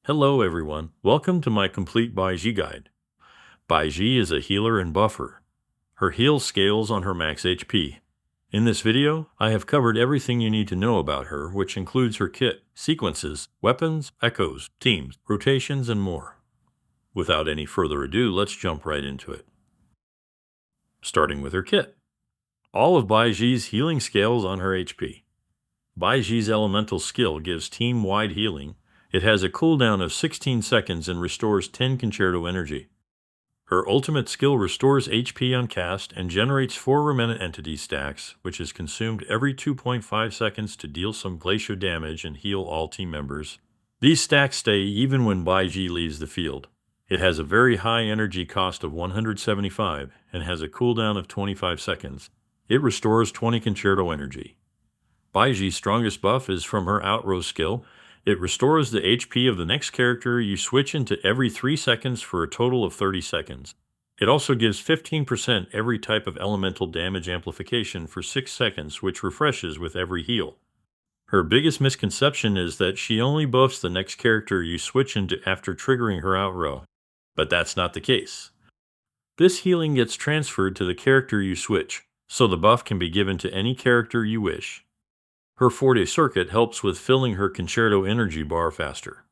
Hello everyone, welcome to my complete Baizhi guide. Baizhi is a healer and buffer. Her heal scales on her max HP. In this video, I have covered everything you need to know about her, which includes her kit, sequences, weapons, echoes, teams, rotations, and more. Without any further ado, let's jump right into it. Starting with her kit. All of Baizhi's healing scales on her HP. Baizhi's elemental skill gives team-wide healing. It has a cooldown of 16 seconds and restores 10 concerto energy. Her ultimate skill restores HP on cast and generates 4 remnant entity stacks, which is consumed every 2.5 seconds to deal some glacier damage and heal all team members. These stacks stay even when Baizhi leaves the field. It has a very high energy cost of 175 and has a cooldown of 25 seconds. It restores 20 concerto energy. Baizhi's strongest buff is from her outrow skill. It restores the HP of the next character you switch into every 3 seconds for a total of 30 seconds. It also gives 15% every type of elemental damage amplification for 6 seconds, which refreshes with every heal. Her biggest misconception is that she only buffs the next character you switch into after triggering her outrow. But that's not the case. This healing gets transferred to the character you switch, so the buff can be given to any character you wish. Her 4-day circuit helps with filling her concerto energy bar faster.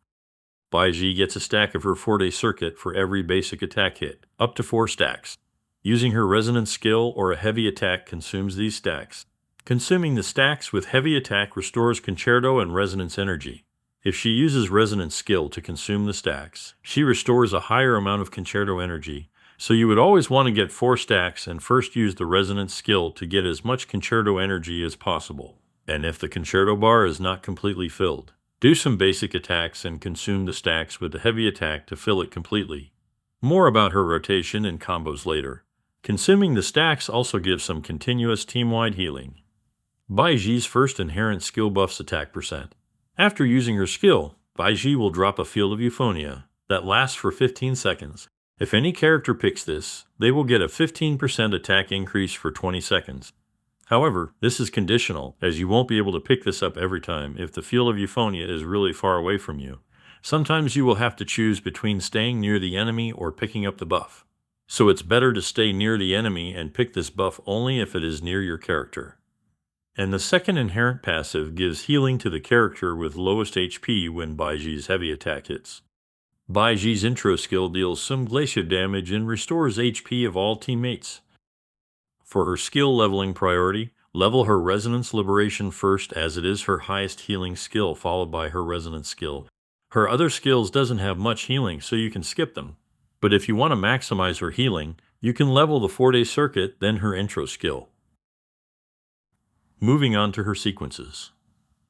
Baizhi gets a stack of her 4-day circuit for every basic attack hit, up to 4 stacks. Using her resonance skill or a heavy attack consumes these stacks. Consuming the stacks with heavy attack restores concerto and resonance energy. If she uses resonance skill to consume the stacks, she restores a higher amount of concerto energy, so you would always want to get 4 stacks and first use the resonance skill to get as much concerto energy as possible. And if the concerto bar is not completely filled, do some basic attacks and consume the stacks with the heavy attack to fill it completely. More about her rotation and combos later. Consuming the stacks also gives some continuous team-wide healing. Baizhi's first inherent skill buffs attack percent. After using her skill, Baizhi will drop a field of euphonia that lasts for 15 seconds. If any character picks this, they will get a 15% attack increase for 20 seconds. However, this is conditional, as you won't be able to pick this up every time if the field of euphonia is really far away from you. Sometimes you will have to choose between staying near the enemy or picking up the buff. So it's better to stay near the enemy and pick this buff only if it is near your character. And the second inherent passive gives healing to the character with lowest HP when Baizhi's heavy attack hits. Baizhi's intro skill deals some glacier damage and restores HP of all teammates. For her skill leveling priority, level her Resonance Liberation first, as it is her highest healing skill, followed by her Resonance skill. Her other skills doesn't have much healing, so you can skip them. But if you want to maximize her healing, you can level the 4-day circuit, then her intro skill. Moving on to her sequences.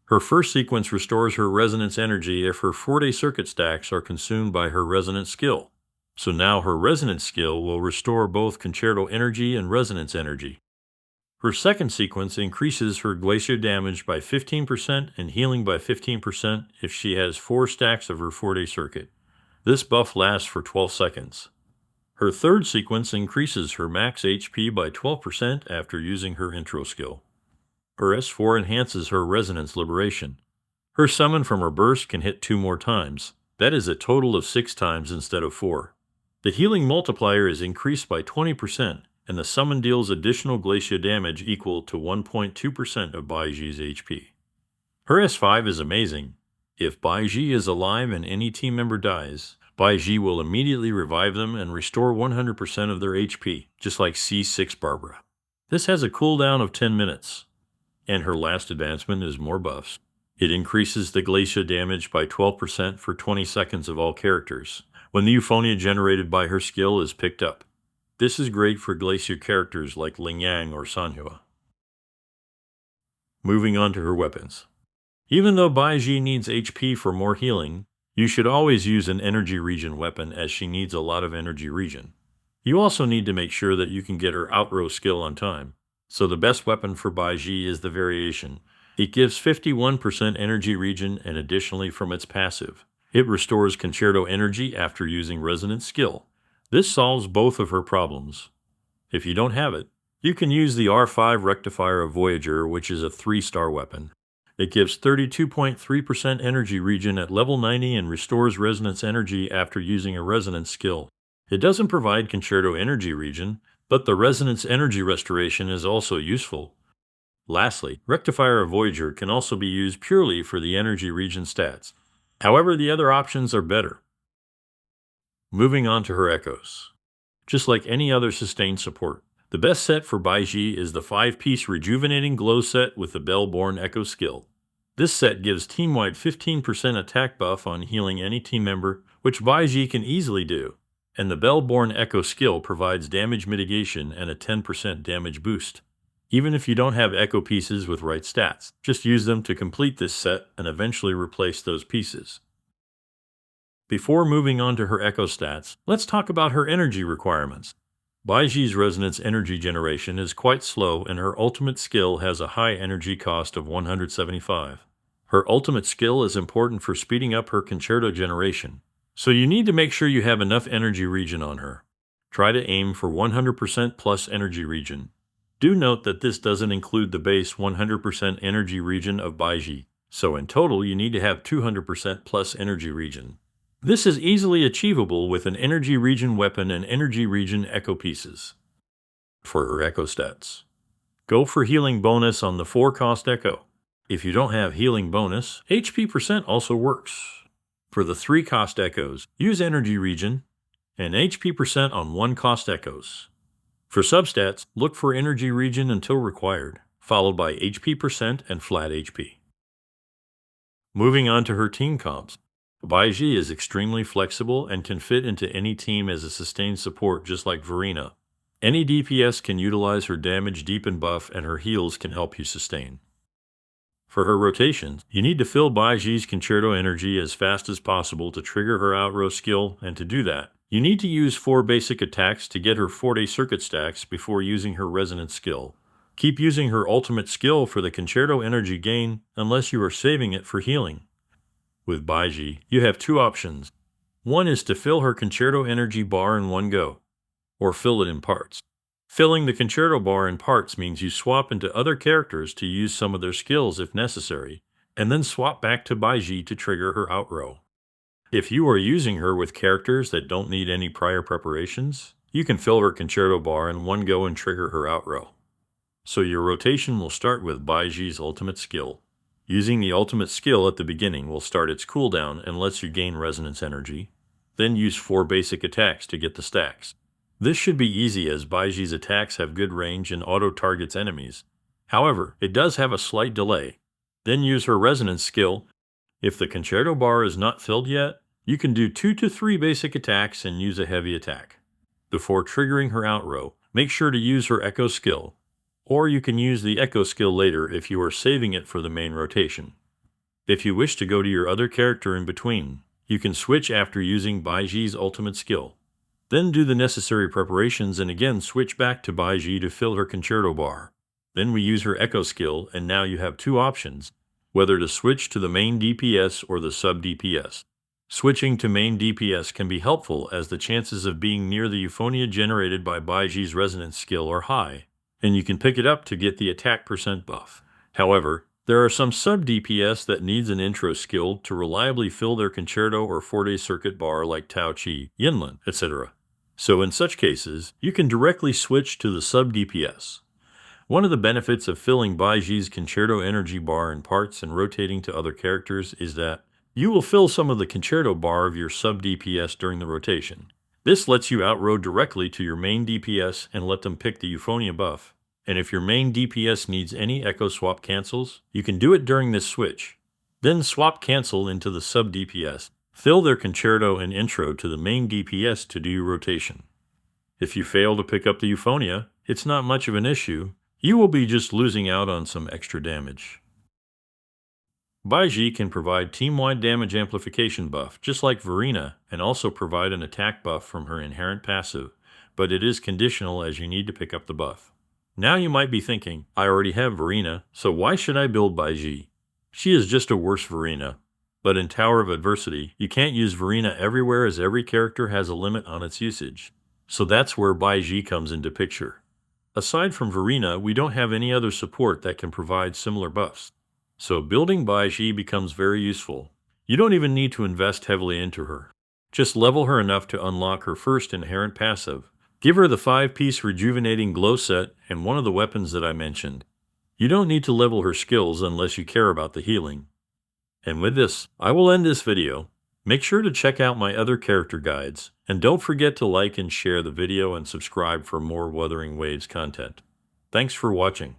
Her first sequence restores her Resonance energy if her 4-day circuit stacks are consumed by her Resonance skill. So now her resonance skill will restore both concerto energy and resonance energy. Her second sequence increases her glacier damage by 15% and healing by 15% if she has 4 stacks of her 4-day circuit. This buff lasts for 12 seconds. Her third sequence increases her max HP by 12% after using her intro skill. Her S4 enhances her resonance liberation. Her summon from her burst can hit 2 more times. That is a total of 6 times instead of 4. The healing multiplier is increased by 20%, and the summon deals additional glacier damage equal to 1.2% of Baizhi's HP. Her S5 is amazing. If Baizhi is alive and any team member dies, Baizhi will immediately revive them and restore 100% of their HP, just like C6 Barbara. This has a cooldown of 10 minutes. And her last advancement is more buffs. It increases the glacier damage by 12% for 20 seconds of all characters, when the euphonia generated by her skill is picked up. This is great for glacier characters like Ling Yang or Sanhua. Moving on to her weapons. Even though Baizhi needs HP for more healing, you should always use an energy regen weapon, as she needs a lot of energy regen. You also need to make sure that you can get her outrow skill on time. So the best weapon for Baizhi is the variation. It gives 51% energy regen, and additionally from its passive, it restores concerto energy after using resonance skill. This solves both of her problems. If you don't have it, you can use the R5 rectifier of Voyager, which is a 3-star weapon. It gives 32.3% energy regen at level 90 and restores resonance energy after using a resonance skill. It doesn't provide concerto energy regen, but the resonance energy restoration is also useful. Lastly, Rectifier of Voyager can also be used purely for the energy regen stats. However, the other options are better. Moving on to her echoes. Just like any other sustained support, the best set for Baizhi is the 5-piece Rejuvenating Glow set with the Bellborn Echo skill. This set gives team-wide 15% attack buff on healing any team member, which Baizhi can easily do, and the Bellborn Echo skill provides damage mitigation and a 10% damage boost. Even if you don't have echo pieces with right stats, just use them to complete this set and eventually replace those pieces. Before moving on to her echo stats, let's talk about her energy requirements. Baizhi's resonance energy generation is quite slow and her ultimate skill has a high energy cost of 175. Her ultimate skill is important for speeding up her concerto generation, so you need to make sure you have enough energy regen on her. Try to aim for 100% plus energy regen. Do note that this doesn't include the base 100% energy regen of Baizhi, so in total you need to have 200% plus energy regen. This is easily achievable with an energy regen weapon and energy regen echo pieces. For her echo stats, go for healing bonus on the 4-cost echo. If you don't have healing bonus, HP percent also works. For the 3-cost echoes, use energy regen and HP percent on 1-cost echoes. For substats, look for energy regen until required, followed by HP percent and flat HP. Moving on to her team comps. Baizhi is extremely flexible and can fit into any team as a sustained support just like Verina. Any DPS can utilize her damage deepen buff and her heals can help you sustain. For her rotations, you need to fill Baizhi's concerto energy as fast as possible to trigger her outrow skill, and to do that, you need to use 4 basic attacks to get her 4-day circuit stacks before using her resonance skill. Keep using her ultimate skill for the concerto energy gain unless you are saving it for healing. With Baizhi, you have 2 options. One is to fill her concerto energy bar in one go, or fill it in parts. Filling the concerto bar in parts means you swap into other characters to use some of their skills if necessary, and then swap back to Baizhi to trigger her outrow. If you are using her with characters that don't need any prior preparations, you can fill her concerto bar in one go and trigger her outrow. So your rotation will start with Baizhi's ultimate skill. Using the ultimate skill at the beginning will start its cooldown and lets you gain resonance energy. Then use 4 basic attacks to get the stacks. This should be easy as Baizhi's attacks have good range and auto-targets enemies. However, it does have a slight delay. Then use her resonance skill. If the concerto bar is not filled yet, you can do 2 to 3 basic attacks and use a heavy attack. Before triggering her outrow, make sure to use her echo skill. Or you can use the echo skill later if you are saving it for the main rotation. If you wish to go to your other character in between, you can switch after using Baizhi's ultimate skill. Then do the necessary preparations and again switch back to Baizhi to fill her concerto bar. Then we use her echo skill and now you have 2 options, whether to switch to the main DPS or the sub DPS. Switching to main DPS can be helpful as the chances of being near the euphonia generated by Baizhi's resonance skill are high, and you can pick it up to get the attack percent buff. However, there are some sub-DPS that needs an intro skill to reliably fill their concerto or 4-day circuit bar like Tao Chi, Yinlin, etc. So in such cases, you can directly switch to the sub-DPS. One of the benefits of filling Baizhi's concerto energy bar in parts and rotating to other characters is that you will fill some of the concerto bar of your sub-DPS during the rotation. This lets you outrow directly to your main DPS and let them pick the euphonia buff. And if your main DPS needs any echo swap cancels, you can do it during this switch. Then swap cancel into the sub DPS. Fill their concerto and intro to the main DPS to do your rotation. If you fail to pick up the euphonia, it's not much of an issue. You will be just losing out on some extra damage. Baizhi can provide team-wide damage amplification buff, just like Verina, and also provide an attack buff from her inherent passive, but it is conditional as you need to pick up the buff. Now you might be thinking, I already have Verina, so why should I build Baizhi? She is just a worse Verina. But in Tower of Adversity, you can't use Verina everywhere as every character has a limit on its usage. So that's where Baizhi comes into picture. Aside from Verina, we don't have any other support that can provide similar buffs. So building Baizhi becomes very useful. You don't even need to invest heavily into her. Just level her enough to unlock her first inherent passive. Give her the 5-piece rejuvenating glow set and one of the weapons that I mentioned. You don't need to level her skills unless you care about the healing. And with this, I will end this video. Make sure to check out my other character guides, and don't forget to like and share the video and subscribe for more Wuthering Waves content. Thanks for watching.